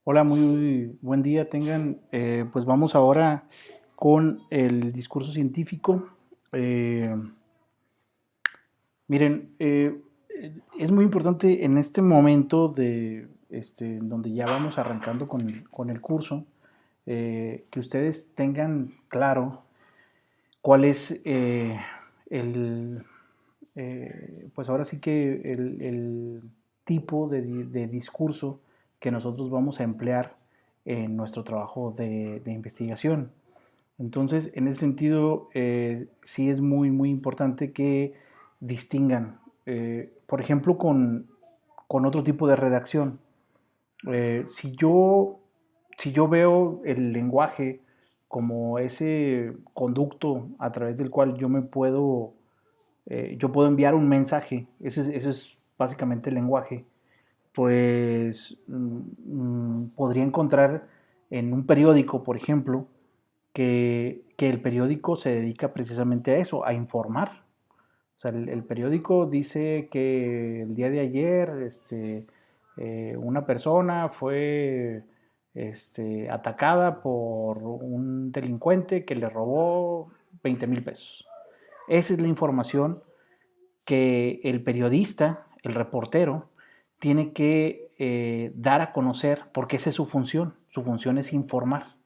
Hola, muy buen día tengan. Pues vamos ahora con el discurso científico. Eh, Miren, es muy importante en este momento donde ya vamos arrancando con el curso, que ustedes tengan claro cuál es el, pues ahora sí que el tipo de discurso que nosotros vamos a emplear en nuestro trabajo de investigación. Entonces, en ese sentido, sí es muy importante que distingan, por ejemplo, con otro tipo de redacción. Eh, si yo, si yo veo el lenguaje como ese conducto a través del cual yo puedo enviar un mensaje, ese es básicamente el lenguaje, pues podría encontrar en un periódico, por ejemplo, que el periódico se dedica precisamente a eso, a informar. O sea, el periódico dice que el día de ayer una persona fue atacada por un delincuente que le robó 20,000 pesos. Esa es la información que el periodista, el reportero, tiene que dar a conocer porque esa es su función. Su función es informar.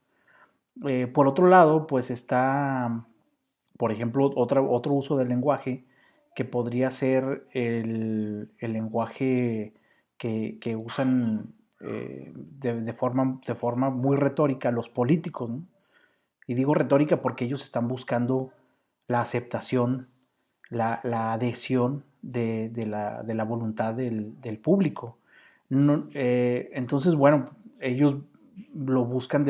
Por otro lado, pues está, por ejemplo, otro uso del lenguaje que podría ser el lenguaje que usan de forma muy retórica los políticos, ¿no? Y digo retórica porque ellos están buscando la aceptación, la adhesión de la voluntad del público. No, entonces, bueno, ellos lo buscan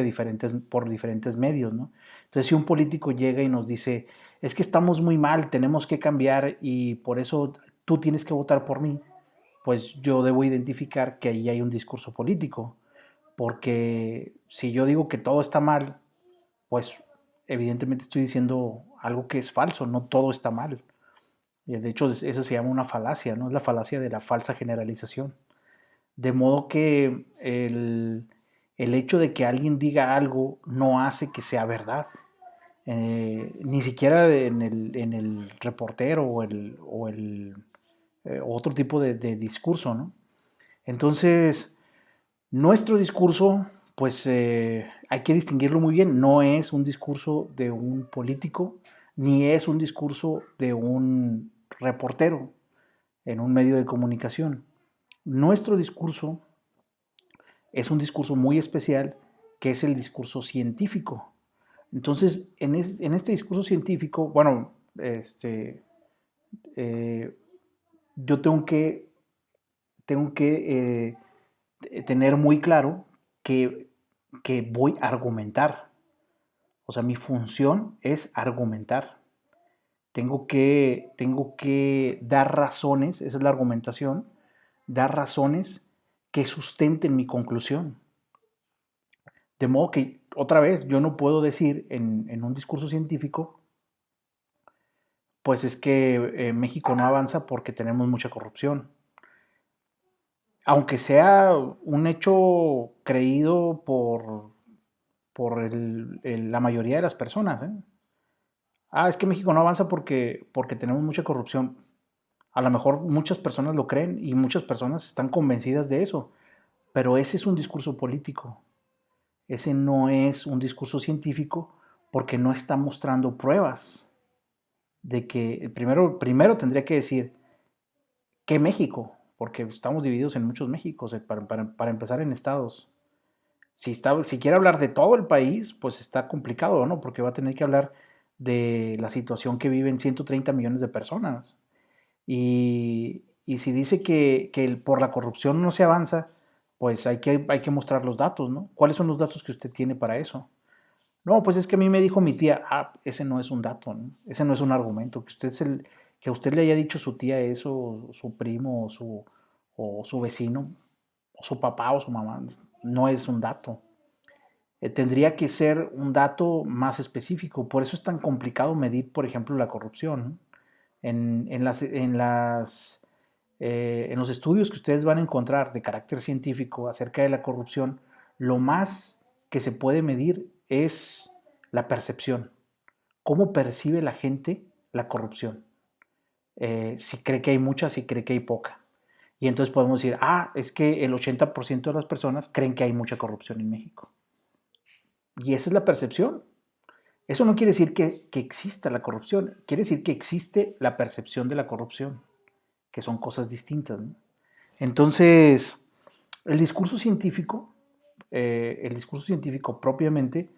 por diferentes medios, ¿no? Entonces, si un político llega y nos dice, es que estamos muy mal, tenemos que cambiar y por eso tú tienes que votar por mí, pues yo debo identificar que ahí hay un discurso político, porque si yo digo que todo está mal, pues evidentemente estoy diciendo algo que es falso, no todo está mal. De hecho, eso se llama una falacia, ¿no? Es la falacia de la falsa generalización. De modo que el hecho de que alguien diga algo no hace que sea verdad. Ni siquiera en el reportero o otro tipo de discurso, ¿no? Entonces, nuestro discurso, pues hay que distinguirlo muy bien, no es un discurso de un político, ni es un discurso de un reportero en un medio de comunicación. Nuestro discurso es un discurso muy especial que es el discurso científico. Entonces, en este discurso científico, bueno, eh, yo tengo que tener muy claro que, que voy a argumentar. O sea, mi función es argumentar. Tengo que dar razones, esa es la argumentación, dar razones que sustenten mi conclusión. De modo que, otra vez, yo no puedo decir en un discurso científico, pues es que México no avanza porque tenemos mucha corrupción. Aunque sea un hecho creído por la mayoría de las personas, ¿eh? Es que México no avanza porque tenemos mucha corrupción. A lo mejor muchas personas lo creen y muchas personas están convencidas de eso, pero ese es un discurso político. Ese no es un discurso científico porque no está mostrando pruebas de que, primero tendría que decir, ¿qué México? Porque estamos divididos en muchos Méxicos, para empezar en estados. Si quiere hablar de todo el país, pues está complicado, ¿no? Porque va a tener que hablar de la situación que viven 130 millones de personas. Y si dice que por la corrupción no se avanza, pues hay que mostrar los datos, ¿no? ¿Cuáles son los datos que usted tiene para eso? No, pues es que a mí me dijo mi tía, ese no es un dato, ¿no? Ese no es un argumento. Que a usted le haya dicho su tía eso, su primo, o su vecino, o su papá o su mamá, no es un dato. Tendría que ser un dato más específico. Por eso es tan complicado medir, por ejemplo, la corrupción, ¿no? En los estudios que ustedes van a encontrar de carácter científico acerca de la corrupción, lo más que se puede medir es la percepción. ¿Cómo percibe la gente la corrupción? Si cree que hay mucha, si cree que hay poca. Y entonces podemos decir, es que el 80% de las personas creen que hay mucha corrupción en México. Y esa es la percepción. Eso no quiere decir que exista la corrupción, quiere decir que existe la percepción de la corrupción, que son cosas distintas, ¿no? Entonces, el discurso científico propiamente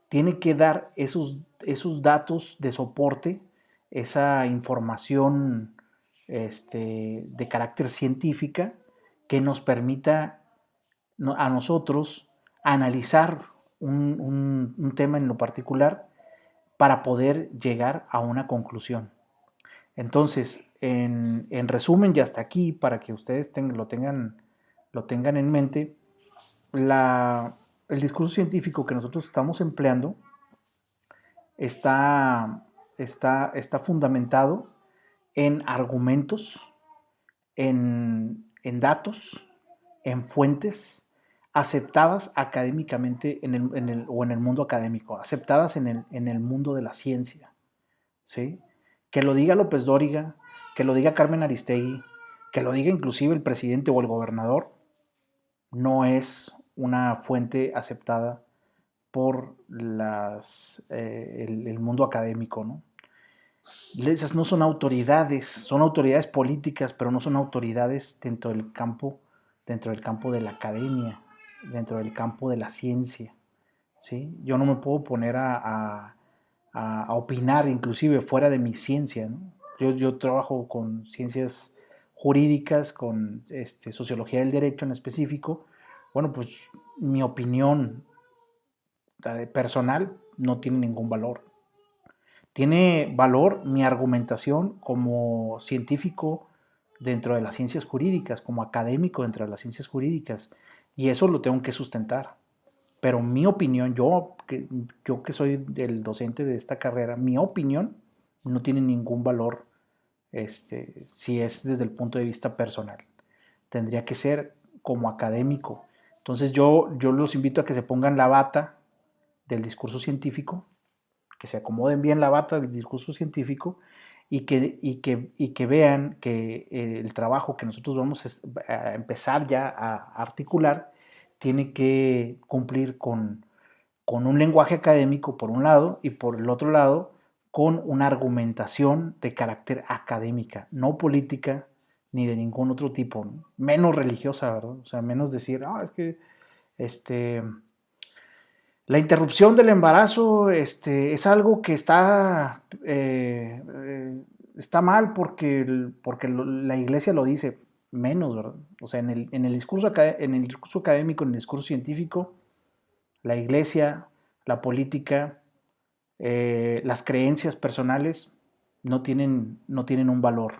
tiene que dar esos datos de soporte, esa información de carácter científica que nos permita a nosotros analizar un tema en lo particular para poder llegar a una conclusión. Entonces, en resumen, y hasta aquí, para que ustedes lo tengan en mente, el discurso científico que nosotros estamos empleando está fundamentado en argumentos, en datos, en fuentes aceptadas académicamente o en el mundo académico, aceptadas en el mundo de la ciencia, ¿sí? Que lo diga López Dóriga, que lo diga Carmen Aristegui, que lo diga inclusive el presidente o el gobernador, no es una fuente aceptada por el mundo académico, ¿no? Esas no son autoridades políticas, pero no son autoridades dentro del campo de la academia, dentro del campo de la ciencia, ¿sí? Yo no me puedo poner a opinar, inclusive fuera de mi ciencia, ¿no? Yo trabajo con ciencias jurídicas, con sociología del derecho en específico. Bueno, pues mi opinión personal no tiene ningún valor. Tiene valor mi argumentación como científico dentro de las ciencias jurídicas, como académico dentro de las ciencias jurídicas, y eso lo tengo que sustentar. Pero mi opinión, yo que soy el docente de esta carrera, mi opinión no tiene ningún valor si es desde el punto de vista personal. Tendría que ser como académico. Entonces yo los invito a que se pongan la bata del discurso científico, que se acomoden bien la bata del discurso científico y que vean que el trabajo que nosotros vamos a empezar ya a articular tiene que cumplir con un lenguaje académico por un lado y por el otro lado con una argumentación de carácter académica, no política ni de ningún otro tipo, ¿no? Menos religiosa, ¿verdad? O sea, menos decir, es que la interrupción del embarazo es algo que está mal porque la iglesia lo dice, menos, ¿verdad? O sea, en el discurso académico, en el discurso científico, la iglesia, la política, las creencias personales no tienen un valor,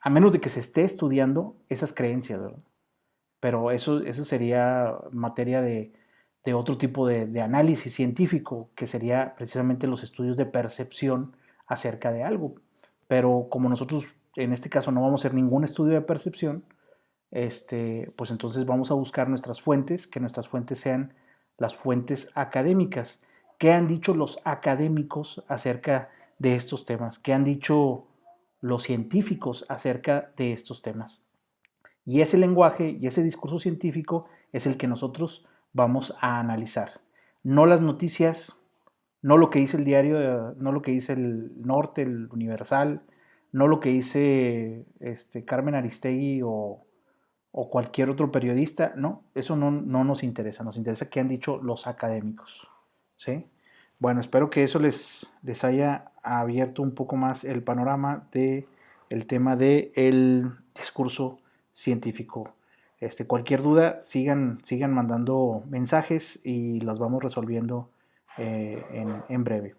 a menos de que se esté estudiando esas creencias, ¿verdad? Pero eso sería materia de otro tipo de análisis científico, que sería precisamente los estudios de percepción acerca de algo. Pero como nosotros en este caso no vamos a hacer ningún estudio de percepción, pues entonces vamos a buscar nuestras fuentes, que nuestras fuentes sean las fuentes académicas. ¿Qué han dicho los académicos acerca de estos temas? ¿Qué han dicho los científicos acerca de estos temas? Y ese lenguaje y ese discurso científico es el que nosotros vamos a analizar. No las noticias, no lo que dice el diario, no lo que dice el Norte, el Universal, no lo que dice Carmen Aristegui o cualquier otro periodista, no, eso no nos interesa qué han dicho los académicos, ¿sí? Bueno, espero que eso les haya abierto un poco más el panorama de el tema del discurso científico. Cualquier duda, sigan mandando mensajes y las vamos resolviendo en breve.